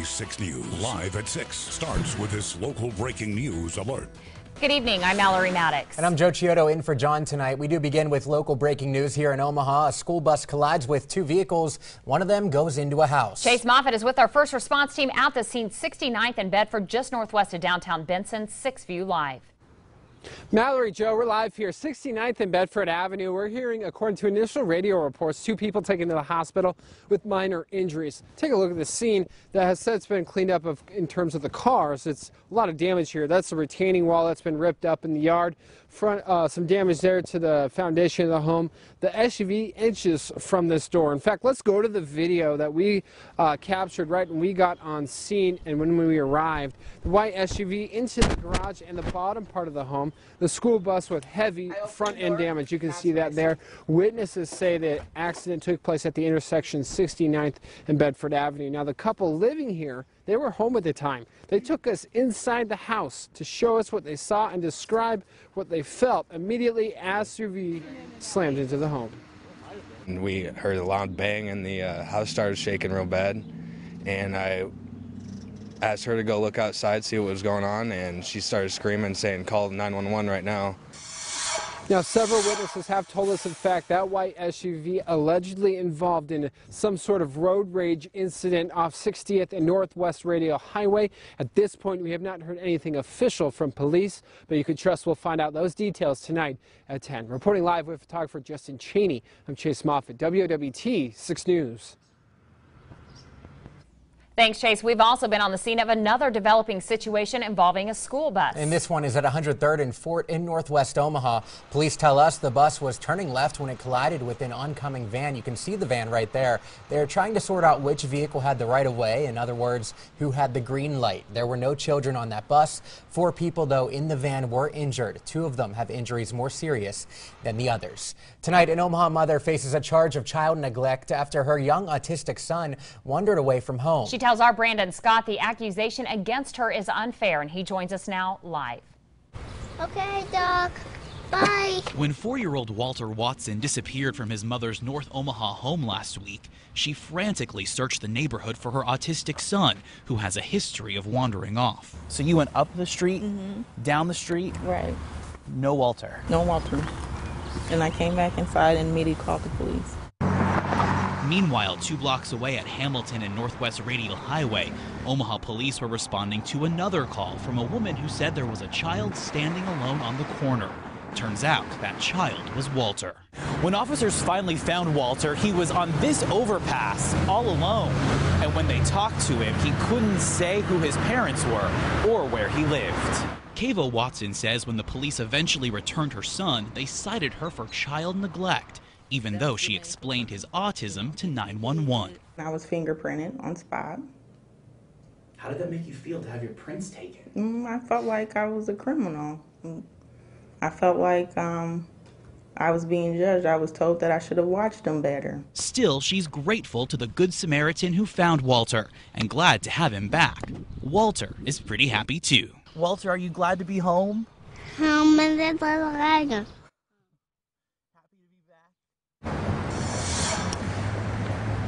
6 News, live at 6, starts with this local breaking news alert. Good evening, I'm Mallory Maddox. And I'm Joe Chiodo in for John tonight. We do begin with local breaking news here in Omaha. A school bus collides with two vehicles. One of them goes into a house. Chase Moffitt is with our first response team at the scene, 69th and Bedford, just northwest of downtown Benson. 6 View Live. Mallory, Joe, we're live here, 69th and Bedford Avenue. We're hearing, according to initial radio reports, 2 people taken to the hospital with minor injuries. Take a look at the scene that has since been cleaned up in terms of the cars. It's a lot of damage here. That's the retaining wall that's been ripped up in the yard. Some damage there to the foundation of the home. The SUV inches from this door. In fact, let's go to the video that we captured right when we got on scene and when we arrived. The white SUV into the garage and the bottom part of the home. The school bus with heavy front end damage. You can see that there. Witnesses say the accident took place at the intersection 69th and Bedford Avenue. Now, the couple living here, they were home at the time. They took us inside the house to show us what they saw and describe what they felt immediately as SUV slammed into the home. We heard a loud bang and the house started shaking real bad, and I asked her to go look outside, see what was going on, and she started screaming, saying, "Call 911 right now." Now, several witnesses have told us, in fact, that white SUV allegedly involved in some sort of road rage incident off 60th and Northwest Radio Highway. At this point, we have not heard anything official from police, but you can trust we'll find out those details tonight at 10. Reporting live with photographer Justin Cheney, I'm Chase Moffitt, WOWT 6 News. Thanks, Chase. We've also been on the scene of another developing situation involving a school bus. And this one is at 103rd and Fort in northwest Omaha. Police tell us the bus was turning left when it collided with an oncoming van. You can see the van right there. They're trying to sort out which vehicle had the right of way. In other words, who had the green light. There were no children on that bus. 4 people, though, in the van were injured. 2 of them have injuries more serious than the others. Tonight, an Omaha mother faces a charge of child neglect after her young autistic son wandered away from home. She tells our Brandon Scott the accusation against her is unfair, and he joins us now live. Okay, Doc. Bye. When 4-year-old Walter Watson disappeared from his mother's North Omaha home last week, she frantically searched the neighborhood for her autistic son, who has a history of wandering off. So you went up the street, down the street? Right. No Walter? No Walter. And I came back inside and immediately called the police. Meanwhile, 2 blocks away at Hamilton and Northwest Radial Highway, Omaha police were responding to another call from a woman who said there was a child standing alone on the corner. Turns out that child was Walter. When officers finally found Walter, he was on this overpass all alone. And when they talked to him, he couldn't say who his parents were or where he lived. Kava Watson says when the police eventually returned her son, they cited her for child neglect, even though she explained his autism to 911. I was fingerprinted on spot. How did that make you feel to have your prints taken? I felt like I was a criminal. I felt like I was being judged. I was told that I should have watched them better. Still, she's grateful to the Good Samaritan who found Walter and glad to have him back. Walter is pretty happy too. Walter, are you glad to be home?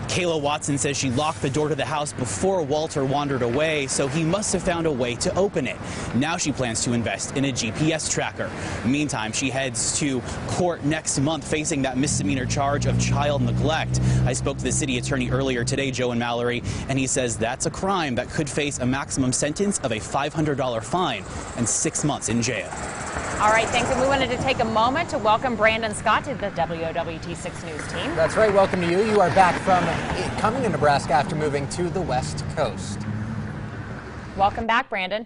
Kayla Watson says she locked the door to the house before Walter wandered away, so he must have found a way to open it. Now she plans to invest in a GPS tracker. Meantime, she heads to court next month facing that misdemeanor charge of child neglect. I spoke to the city attorney earlier today, Joe and Mallory, and he says that's a crime that could face a maximum sentence of a $500 fine and 6 months in jail. All right, thanks. And we wanted to take a moment to welcome Brandon Scott to the WOWT 6 News team. That's right. Welcome to you. You are back from coming to Nebraska after moving to the West Coast. Welcome back, Brandon.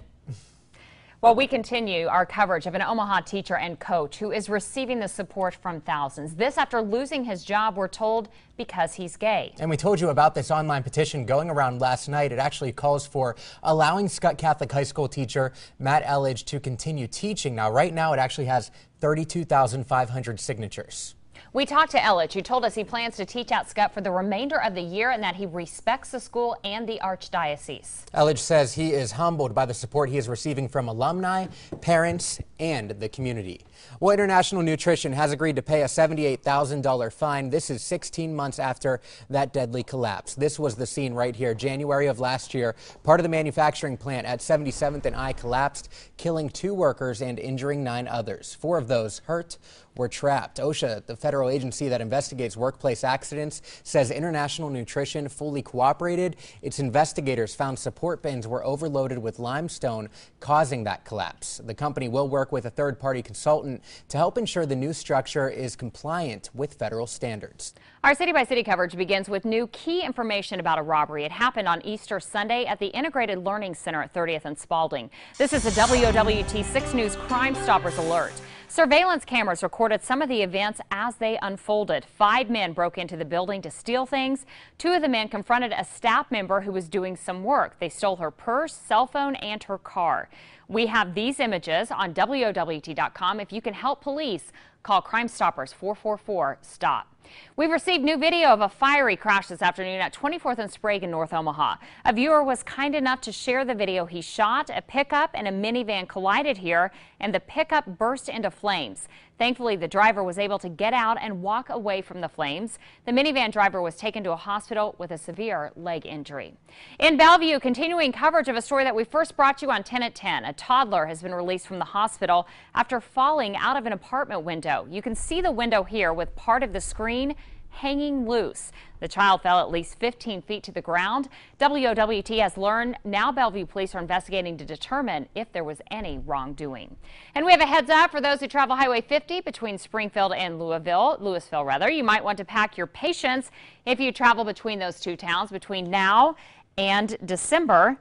Well, we continue our coverage of an Omaha teacher and coach who is receiving the support from thousands. This after losing his job, we're told, because he's gay. And we told you about this online petition going around last night. It actually calls for allowing Scott Catholic High School teacher Matt Elledge to continue teaching. Now, right now, it actually has 32,500 signatures. We talked to Elledge, who told us he plans to teach at Scott for the remainder of the year and that he respects the school and the archdiocese. Elledge says he is humbled by the support he is receiving from alumni, parents, and the community. Well, International Nutrition has agreed to pay a $78,000 fine. This is 16 months after that deadly collapse. This was the scene right here, January of last year. Part of the manufacturing plant at 77th and I collapsed, killing 2 workers and injuring 9 others. 4 of those hurt were trapped. OSHA, the federal agency that investigates workplace accidents, says International Nutrition fully cooperated. Its investigators found support bins were overloaded with limestone, causing that collapse. The company will work with a third-party consultant to help ensure the new structure is compliant with federal standards. Our city-by-city coverage begins with new key information about a robbery. It happened on Easter Sunday at the Integrated Learning Center at 30th and Spalding. This is a WOWT 6 News Crime Stoppers alert. Surveillance cameras recorded some of the events as they unfolded. 5 men broke into the building to steal things. 2 of the men confronted a staff member who was doing some work. They stole her purse, cell phone, and her car. We have these images on WOWT.com. If you can help police, call Crime Stoppers 444-STOP. We've received new video of a fiery crash this afternoon at 24th and Sprague in North Omaha. A viewer was kind enough to share the video he shot. A pickup and a minivan collided here, and the pickup burst into flames. Thankfully, the driver was able to get out and walk away from the flames. The minivan driver was taken to a hospital with a severe leg injury. In Bellevue, continuing coverage of a story that we first brought you on 10 at 10. A toddler has been released from the hospital after falling out of an apartment window. You can see the window here with part of the screen hanging loose. The child fell at least 15 feet to the ground. WOWT has learned now Bellevue police are investigating to determine if there was any wrongdoing. And we have a heads up for those who travel Highway 50 between Springfield and Louisville rather. You might want to pack your patience if you travel between those 2 towns between now and December.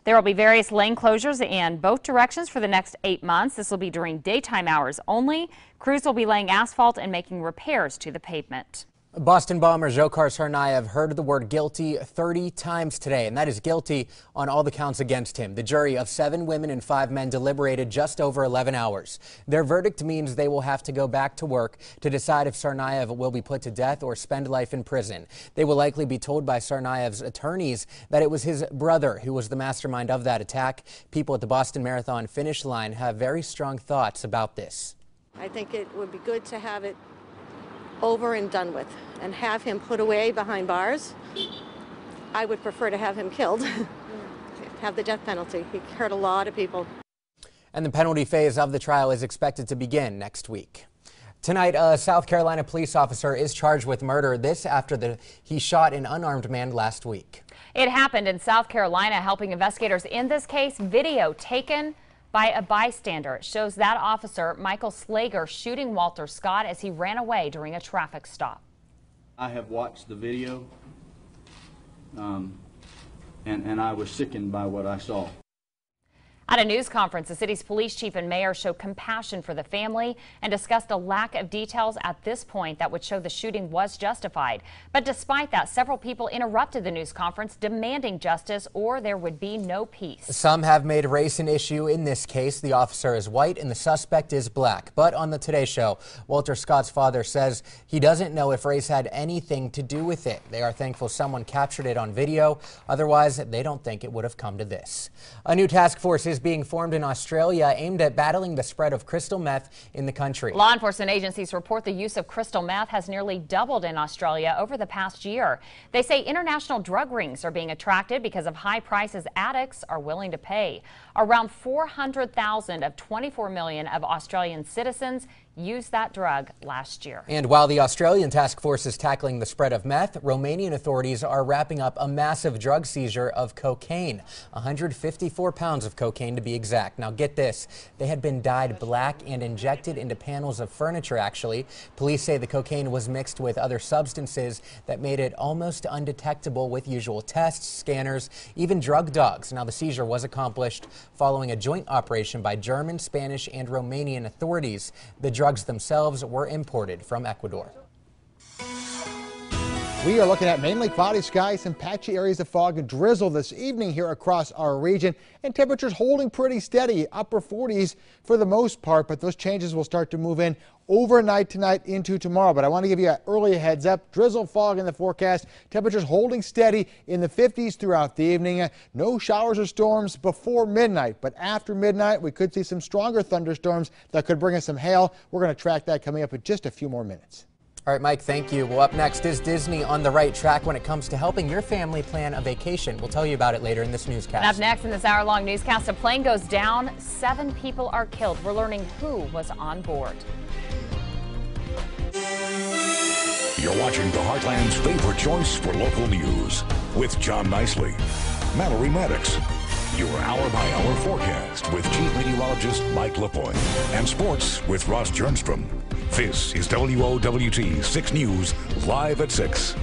There will be various lane closures in both directions for the next 8 months. This will be during daytime hours only. Crews will be laying asphalt and making repairs to the pavement. Boston bomber Dzhokhar Tsarnaev heard the word guilty 30 times today, and that is guilty on all the counts against him. The jury of 7 women and 5 men deliberated just over 11 hours. Their verdict means they will have to go back to work to decide if Tsarnaev will be put to death or spend life in prison. They will likely be told by Tsarnaev's attorneys that it was his brother who was the mastermind of that attack. People at the Boston Marathon finish line have very strong thoughts about this. I think it would be good to have it over and done with and have him put away behind bars. I would prefer to have him killed, have the death penalty. He hurt a lot of people. And the penalty phase of the trial is expected to begin next week. Tonight, a South Carolina police officer is charged with murder. This after he shot an unarmed man last week. It happened in South Carolina, helping investigators in this case. Video taken by a bystander. It shows that officer, Michael Slager, shooting Walter Scott as he ran away during a traffic stop. I have watched the video, and I was sickened by what I saw. At a news conference, the city's police chief and mayor showed compassion for the family and discussed a lack of details at this point that would show the shooting was justified. But despite that, several people interrupted the news conference demanding justice or there would be no peace. Some have made race an issue in this case. The officer is white and the suspect is black. But on the Today Show, Walter Scott's father says he doesn't know if race had anything to do with it. They are thankful someone captured it on video. Otherwise, they don't think it would have come to this. A new task force is being formed in Australia aimed at battling the spread of crystal meth in the country. Law enforcement agencies report the use of crystal meth has nearly doubled in Australia over the past year. They say international drug rings are being attracted because of high prices addicts are willing to pay. Around 400,000 of 24 million of Australian citizens used that drug last year. And while the Australian task force is tackling the spread of meth, Romanian authorities are wrapping up a massive drug seizure of cocaine. 154 pounds of cocaine to be exact. Now get this, they had been dyed black and injected into panels of furniture actually. Police say the cocaine was mixed with other substances that made it almost undetectable with usual tests, scanners, even drug dogs. Now the seizure was accomplished following a joint operation by German, Spanish, and Romanian authorities. The drugs themselves were imported from Ecuador. We are looking at mainly cloudy skies, some patchy areas of fog and drizzle this evening here across our region, and temperatures holding pretty steady, upper 40s for the most part, but those changes will start to move in overnight tonight into tomorrow. But I want to give you an early heads up. Drizzle, fog in the forecast. Temperatures holding steady in the 50s throughout the evening. No showers or storms before midnight, but after midnight we could see some stronger thunderstorms that could bring us some hail. We're going to track that coming up in just a few more minutes. All right, Mike, thank you. Well, up next, is Disney on the right track when it comes to helping your family plan a vacation? We'll tell you about it later in this newscast. And up next in this hour-long newscast, a plane goes down, 7 people are killed. We're learning who was on board. You're watching the Heartland's favorite choice for local news with John Nicely, Mallory Maddox, your hour-by-hour forecast with Chief Meteorologist Mike Lapointe, and sports with Ross Jernstrom. This is WOWT 6 News, live at 6.